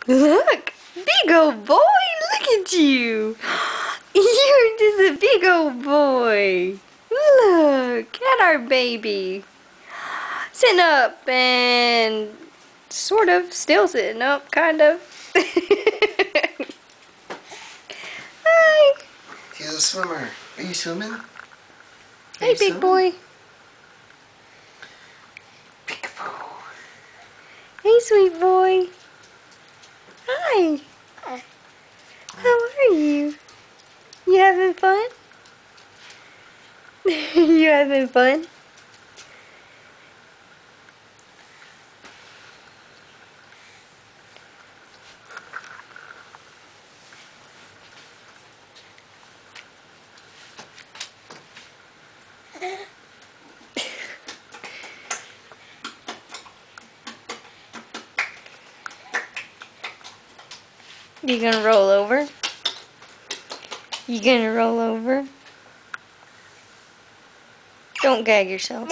Look, big old boy, look at you. You're just a big old boy. Look at our baby. Sitting up and sort of still sitting up, kind of. Hi. He's a swimmer. Are you swimming? Hey, big boy. Peekaboo. Hey, sweet boy. Hi. How are you? You having fun? You having fun? You gonna roll over? You gonna roll over? Don't gag yourself.